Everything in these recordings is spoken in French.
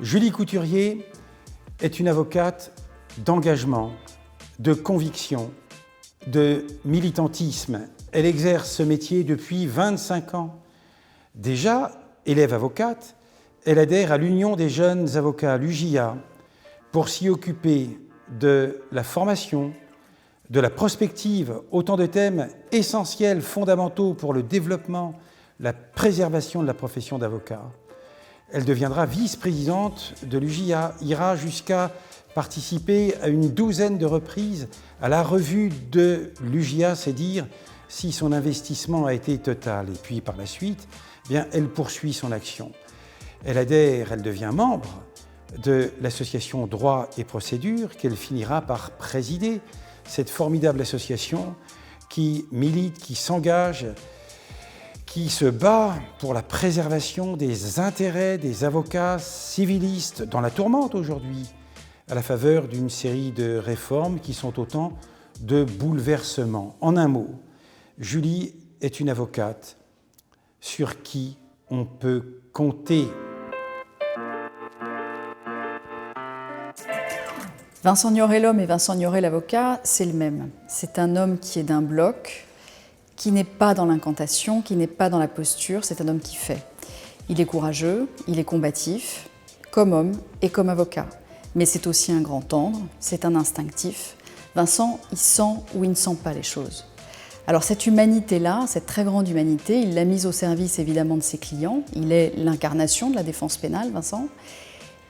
Julie Couturier est une avocate d'engagement, de conviction, de militantisme. Elle exerce ce métier depuis 25 ans. Déjà, élève avocate, elle adhère à l'Union des jeunes avocats, l'UJA, pour s'y occuper de la formation, de la prospective, autant de thèmes essentiels, fondamentaux pour le développement, la préservation de la profession d'avocat. Elle deviendra vice-présidente de l'UJA, ira jusqu'à participer à une douzaine de reprises à la revue de l'UJA, c'est dire si son investissement a été total. Et puis par la suite, eh bien, elle poursuit son action. Elle adhère, elle devient membre de l'association Droit et Procédure qu'elle finira par présider, cette formidable association qui milite, qui s'engage, qui se bat pour la préservation des intérêts des avocats civilistes dans la tourmente aujourd'hui, à la faveur d'une série de réformes qui sont autant de bouleversements. En un mot, Julie est une avocate sur qui on peut compter. Vincent Gnoret l'homme et Vincent Gnoret l'avocat, c'est le même. C'est un homme qui est d'un bloc, qui n'est pas dans l'incantation, qui n'est pas dans la posture, c'est un homme qui fait. Il est courageux, il est combatif, comme homme et comme avocat. Mais c'est aussi un grand tendre, c'est un instinctif. Vincent, il sent ou il ne sent pas les choses. Alors cette humanité-là, cette très grande humanité, il l'a mise au service évidemment de ses clients. Il est l'incarnation de la défense pénale, Vincent.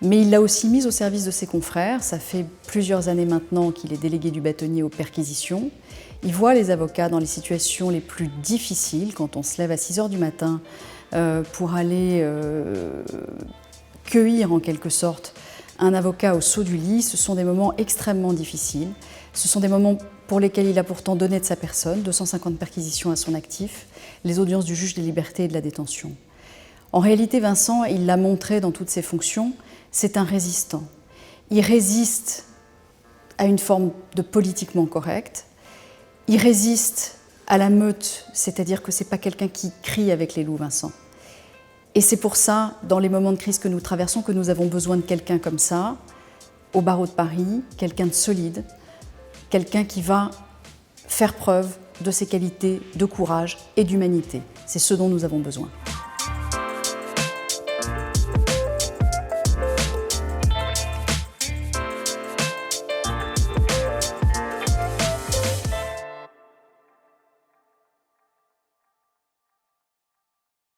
Mais il l'a aussi mise au service de ses confrères. Ça fait plusieurs années maintenant qu'il est délégué du bâtonnier aux perquisitions. Il voit les avocats dans les situations les plus difficiles, quand on se lève à 6 h du matin pour aller cueillir en quelque sorte un avocat au saut du lit. Ce sont des moments extrêmement difficiles. Ce sont des moments pour lesquels il a pourtant donné de sa personne, 250 perquisitions à son actif, les audiences du juge des libertés et de la détention. En réalité, Vincent, il l'a montré dans toutes ses fonctions, c'est un résistant. Il résiste à une forme de politiquement correct. Il résiste à la meute, c'est-à-dire que ce n'est pas quelqu'un qui crie avec les loups, Vincent. Et c'est pour ça, dans les moments de crise que nous traversons, que nous avons besoin de quelqu'un comme ça, au barreau de Paris, quelqu'un de solide, quelqu'un qui va faire preuve de ses qualités de courage et d'humanité. C'est ce dont nous avons besoin.